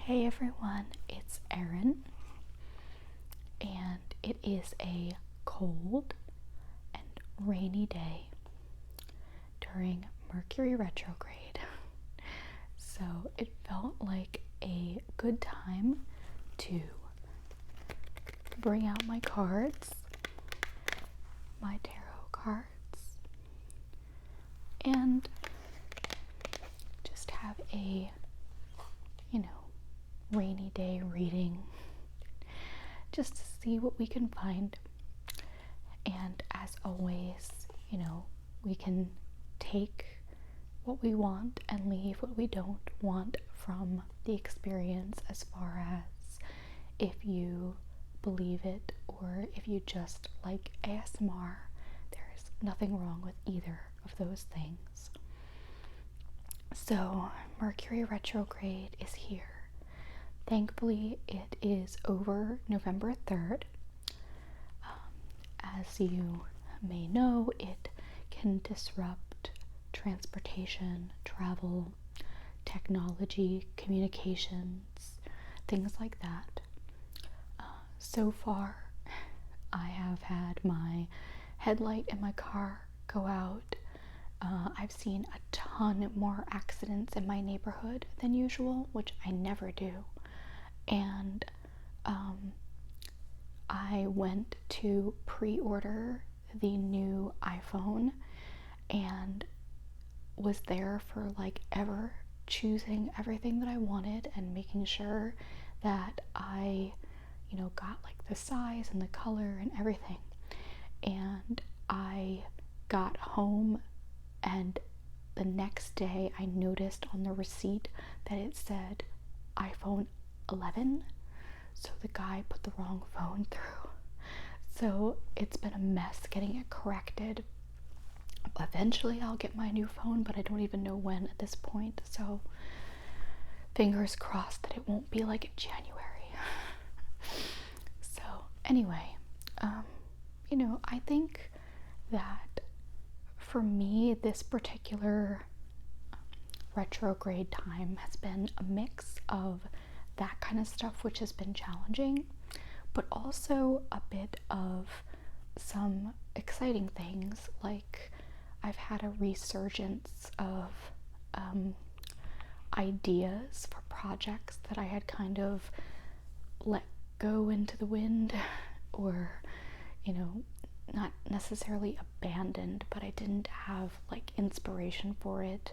Hey everyone, it's Erin, and it is a cold and rainy day during Mercury Retrograde. So it felt like a good time to bring out my cards, my tarot cards, and just have a, rainy day reading just to see what we can find. And as always, we can take what we want and leave what we don't want from the experience, as far as if you believe it or if you just like ASMR. There's nothing wrong with either of those things. So Mercury retrograde is here. Thankfully, it is over November 3rd. As you may know, it can disrupt transportation, travel, technology, communications, things like that. So far, I have had my headlight in my car go out. I've seen a ton more accidents in my neighborhood than usual, which I never do. And I went to pre-order the new iPhone and was there for ever, choosing everything that I wanted and making sure that I got the size and the color and everything. And I got home, and the next day I noticed on the receipt that it said iPhone 11, so the guy put the wrong phone through. So it's been a mess getting it corrected. Eventually I'll get my new phone, but I don't even know when at this point, so fingers crossed that it won't be in January. So anyway, I think that for me, this particular retrograde time has been a mix of that kind of stuff, which has been challenging, but also a bit of some exciting things. I've had a resurgence of ideas for projects that I had kind of let go into the wind, or not necessarily abandoned, but I didn't have inspiration for it,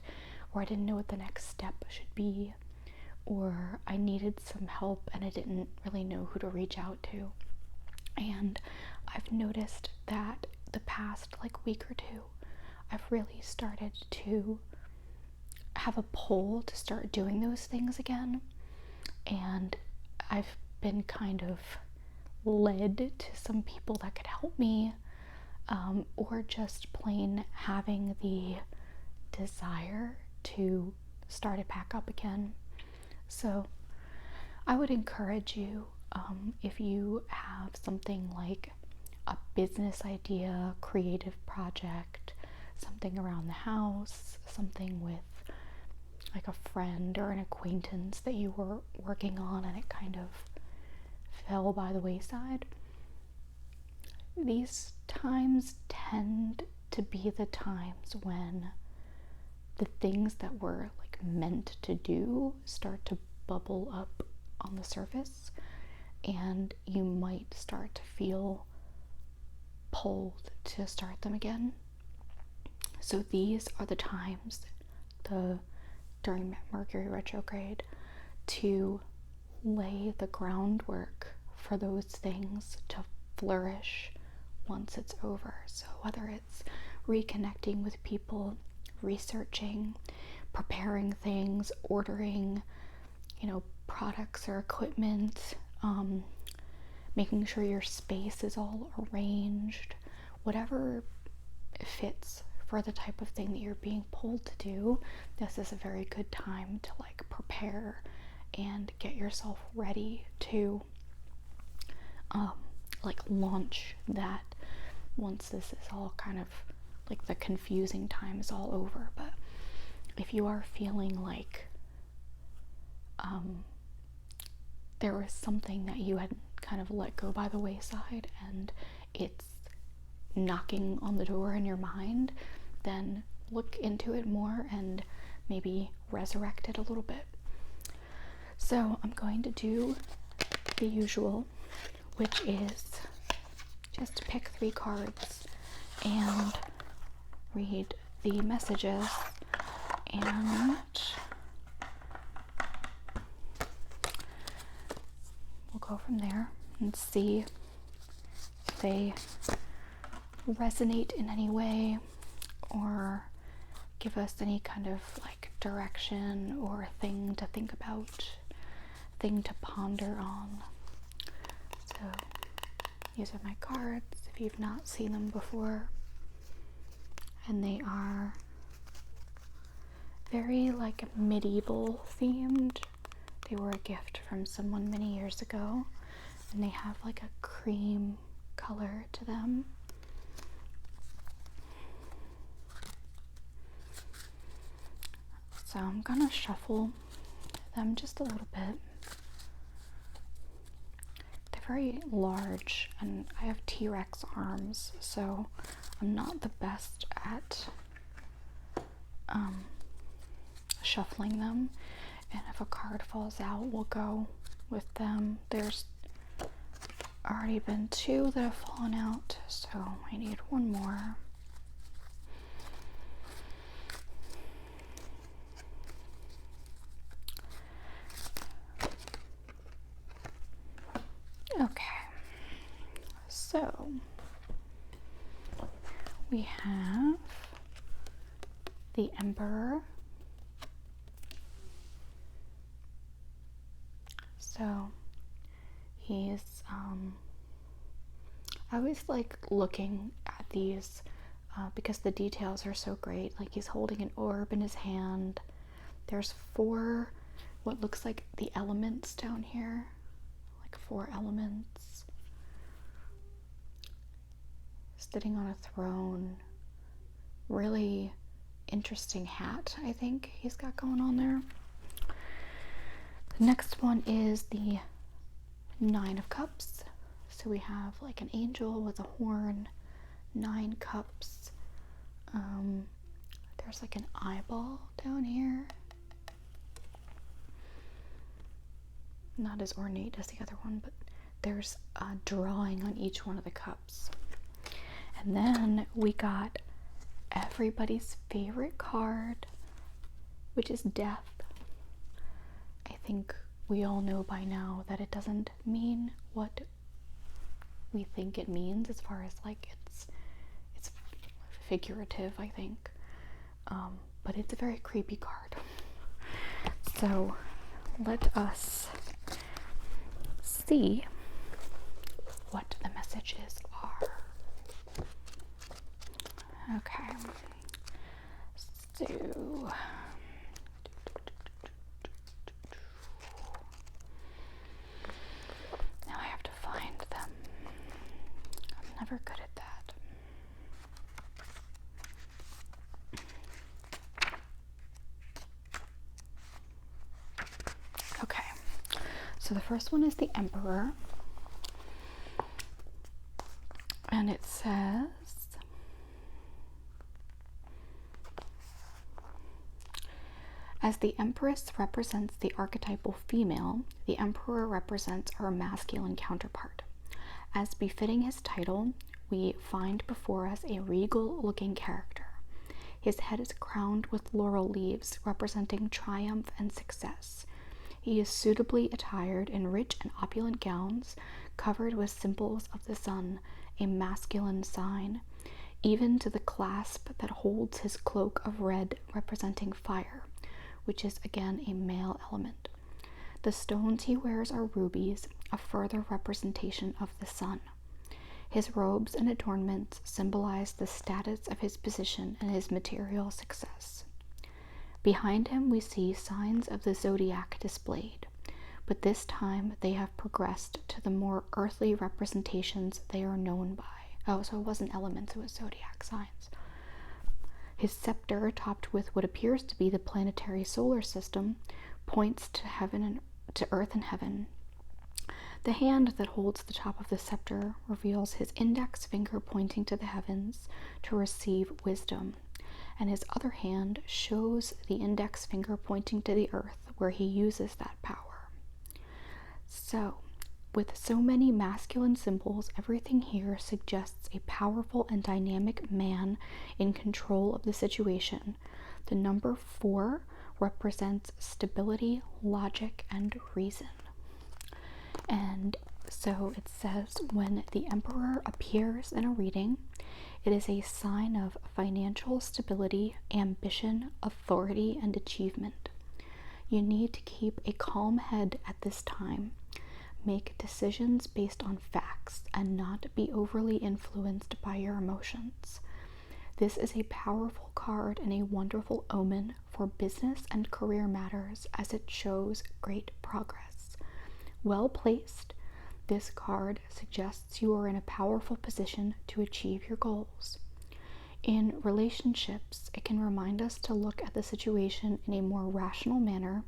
or I didn't know what the next step should be, or I needed some help and I didn't really know who to reach out to. And I've noticed that the past week or two, I've really started to have a pull to start doing those things again. And I've been kind of led to some people that could help me, or just plain having the desire to start it back up again. So I would encourage you, if you have something like a business idea, creative project, something around the house, something with a friend or an acquaintance that you were working on and it kind of fell by the wayside. These times tend to be the times when the things that were meant to do start to bubble up on the surface, and you might start to feel pulled to start them again. So these are the times during Mercury retrograde to lay the groundwork for those things to flourish once it's over. So whether it's reconnecting with people, researching, preparing things, ordering, products or equipment, making sure your space is all arranged, whatever fits for the type of thing that you're being pulled to do, this is a very good time to prepare and get yourself ready to launch that once this is all kind of the confusing time is all over. But if you are feeling there was something that you had kind of let go by the wayside and it's knocking on the door in your mind, then look into it more and maybe resurrect it a little bit. So I'm going to do the usual, which is just pick 3 cards and read the messages, and we'll go from there and see if they resonate in any way or give us any kind of like direction or thing to think about, thing to ponder on. So these are my cards if you've not seen them before, and they are very like medieval themed. They were a gift from someone many years ago, and they have like a cream color to them. So I'm gonna shuffle them just a little bit. They're very large, and I have T-Rex arms, so I'm not the best at shuffling them. And if a card falls out, we'll go with them. There's already been 2 that have fallen out, so I need 1 more. Okay, so we have the Emperor. So he's, I always like looking at these because the details are so great. Like he's holding an orb in his hand. There's 4, what looks like the elements down here. 4 elements, sitting on a throne. Really interesting hat, I think he's got going on there. The next one is the 9 of Cups. So we have like an angel with a horn, 9 cups. There's like an eyeball down here. Not as ornate as the other one, but there's a drawing on each one of the cups. And then we got everybody's favorite card, which is Death. I think we all know by now that it doesn't mean what we think it means, as far as like it's figurative, I think. But it's a very creepy card. So let us see what the messages are. Okay, so now I have to find them. I'm never good at that. Okay, so the first one is the Emperor, and it says, as the Empress represents the archetypal female, the Emperor represents her masculine counterpart. As befitting his title, we find before us a regal-looking character. His head is crowned with laurel leaves, representing triumph and success. He is suitably attired in rich and opulent gowns, covered with symbols of the sun, a masculine sign, even to the clasp that holds his cloak of red, representing fire, which is again a male element. The stones he wears are rubies, a further representation of the sun. His robes and adornments symbolize the status of his position and his material success. Behind him we see signs of the zodiac displayed, but this time they have progressed to the more earthly representations they are known by. Oh, so it wasn't elements, it was zodiac signs. His scepter, topped with what appears to be the planetary solar system, points to heaven and to earth and heaven. The hand that holds the top of the scepter reveals his index finger pointing to the heavens to receive wisdom, and his other hand shows the index finger pointing to the earth where he uses that power. So, with so many masculine symbols, everything here suggests a powerful and dynamic man in control of the situation. The number 4 represents stability, logic, and reason. And so it says, when the emperor appears in a reading, it is a sign of financial stability, ambition, authority, and achievement. You need to keep a calm head at this time. Make decisions based on facts and not be overly influenced by your emotions. This is a powerful card and a wonderful omen for business and career matters, as it shows great progress. Well placed, this card suggests you are in a powerful position to achieve your goals. In relationships, it can remind us to look at the situation in a more rational manner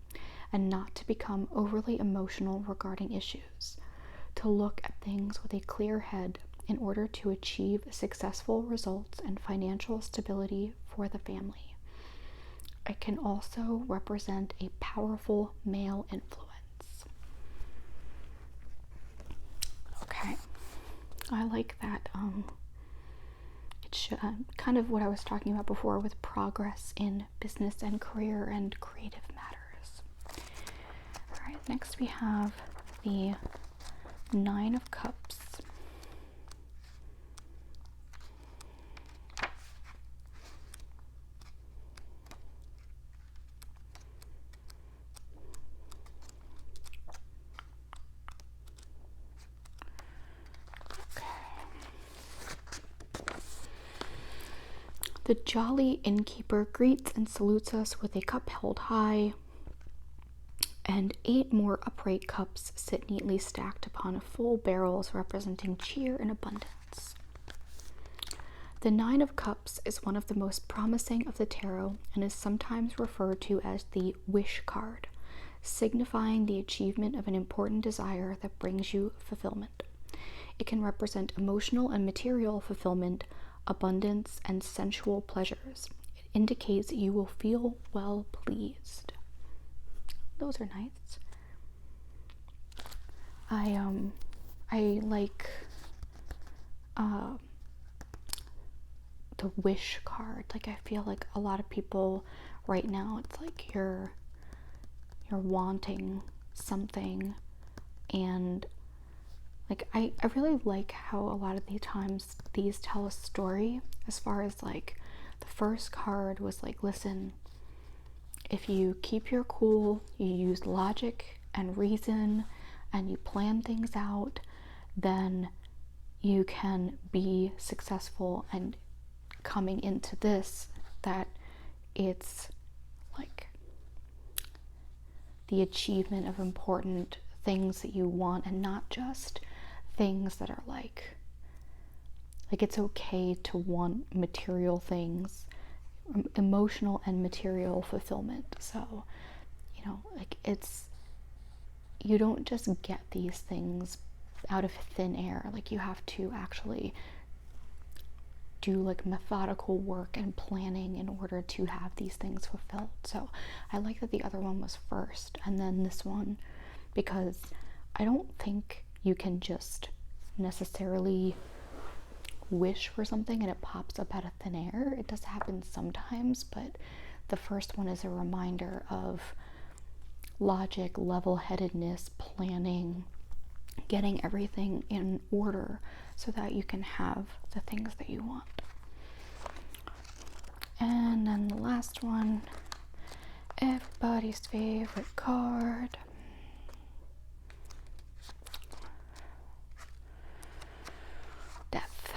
and not to become overly emotional regarding issues, to look at things with a clear head in order to achieve successful results and financial stability for the family. It can also represent a powerful male influence. Okay, I like that. It's kind of what I was talking about before with progress in business and career and creative matters. All right, next we have the 9 of Cups. The jolly innkeeper greets and salutes us with a cup held high, and 8 more upright cups sit neatly stacked upon full barrels representing cheer and abundance. The 9 of Cups is one of the most promising of the tarot and is sometimes referred to as the wish card, signifying the achievement of an important desire that brings you fulfillment. It can represent emotional and material fulfillment, abundance, and sensual pleasures. It indicates you will feel well pleased. Those are nice. I like the wish card. Like, I feel like a lot of people right now, it's like you're wanting something, and like I really like how a lot of the times these tell a story, as far as like the first card was like, listen, if you keep your cool, you use logic and reason, and you plan things out, then you can be successful. And coming into this, that it's like the achievement of important things that you want, and not just things that are like it's okay to want material things, emotional and material fulfillment. So, you know, like, it's, you don't just get these things out of thin air. Like, you have to actually do like methodical work and planning in order to have these things fulfilled. So I like that the other one was first and then this one, because I don't think you can just necessarily wish for something and it pops up out of thin air. It does happen sometimes, but the first one is a reminder of logic, level-headedness, planning, getting everything in order so that you can have the things that you want. And then the last one, everybody's favorite card. Death.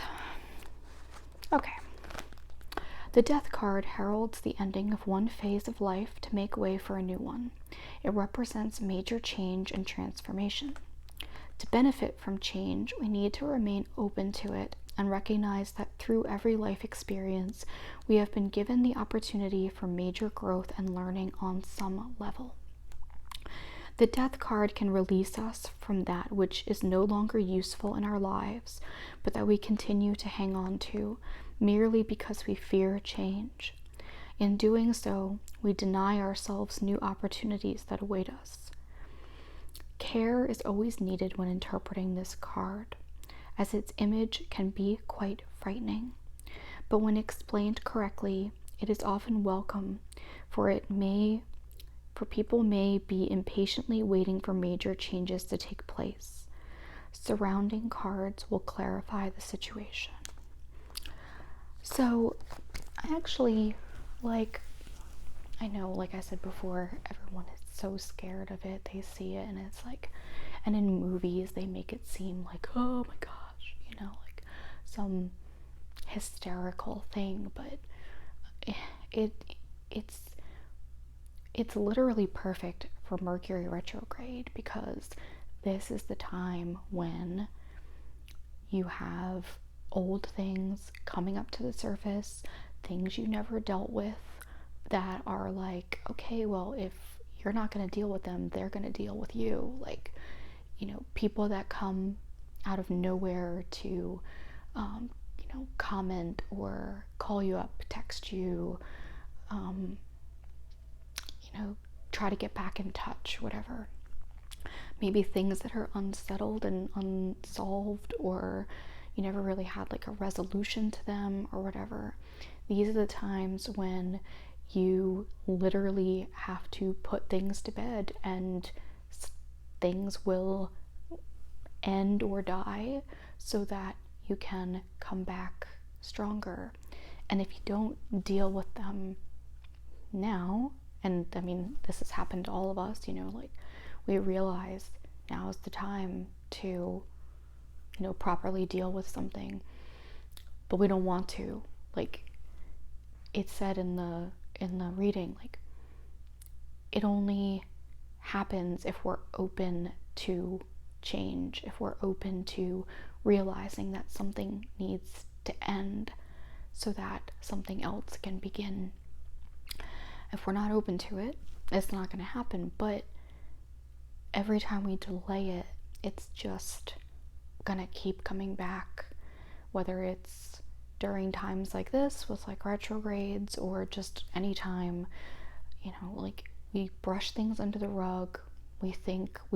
Okay. The Death card heralds the ending of one phase of life to make way for a new one. It represents major change and transformation. To benefit from change, we need to remain open to it and recognize that through every life experience, we have been given the opportunity for major growth and learning on some level. The Death card can release us from that which is no longer useful in our lives, but that we continue to hang on to merely because we fear change. In doing so, we deny ourselves new opportunities that await us. Care is always needed when interpreting this card, as its image can be quite frightening. But when explained correctly, it is often welcome, for people may be impatiently waiting for major changes to take place. Surrounding cards will clarify the situation. So, I actually, I know, like I said before, everyone is so scared of it. They see it and it's like, and in movies they make it seem like, oh my gosh, like some hysterical thing, but it's literally perfect for Mercury retrograde, because this is the time when you have old things coming up to the surface, things you never dealt with that are like, okay, well, if you're not going to deal with them, they're going to deal with you. Like, people that come out of nowhere to, comment or call you up, text you, try to get back in touch, whatever. Maybe things that are unsettled and unsolved, or you never really had like a resolution to them or whatever. These are the times when you literally have to put things to bed, and things will end or die so that you can come back stronger. And if you don't deal with them now, and I mean, this has happened to all of us, we realize now is the time to, properly deal with something, but we don't want to. Like it said in the reading, like, it only happens if we're open to change, if we're open to realizing that something needs to end so that something else can begin. If we're not open to it, it's not going to happen. But every time we delay it, it's just gonna keep coming back, whether it's during times like this with like retrogrades, or just any time, like we brush things under the rug, we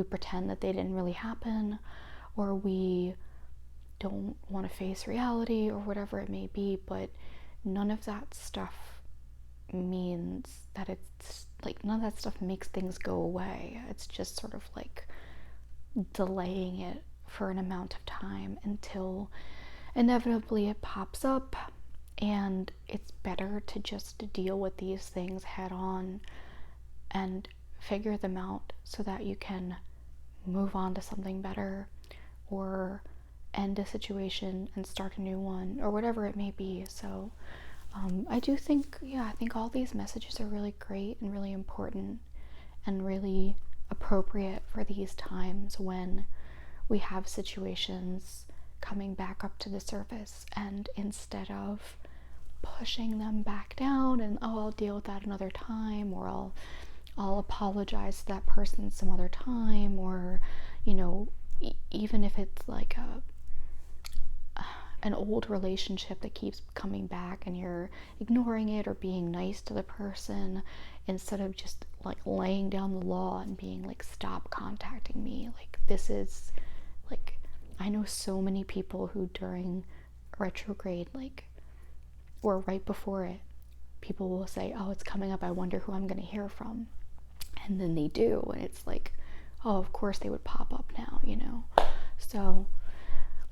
pretend that they didn't really happen, or we don't want to face reality, or whatever it may be. But none of that stuff means that it's like, none of that stuff makes things go away. It's just sort of like delaying it for an amount of time until inevitably it pops up. And it's better to just deal with these things head on and figure them out so that you can move on to something better, or end a situation and start a new one, or whatever it may be. So I think all these messages are really great and really important and really appropriate for these times when we have situations coming back up to the surface, and instead of pushing them back down and, oh, I'll deal with that another time, or I'll apologize to that person some other time, or even if it's like an old relationship that keeps coming back and you're ignoring it or being nice to the person, instead of just like laying down the law and being like, stop contacting me. Like, this is like, I know so many people who during retrograde, like, or right before it, people will say, oh, it's coming up, I wonder who I'm going to hear from. And then they do, and it's like, oh, of course they would pop up now, So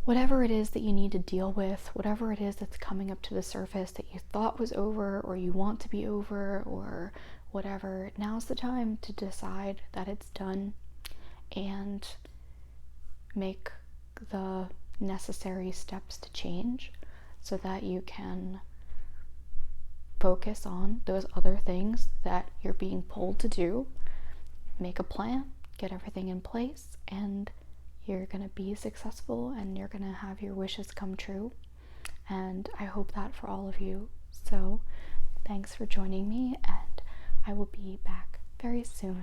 whatever it is that you need to deal with, whatever it is that's coming up to the surface that you thought was over, or you want to be over, or whatever, now's the time to decide that it's done and make the necessary steps to change so that you can focus on those other things that you're being pulled to do. Make a plan, get everything in place, and you're going to be successful, and you're going to have your wishes come true. And I hope that for all of you. So thanks for joining me, and I will be back very soon.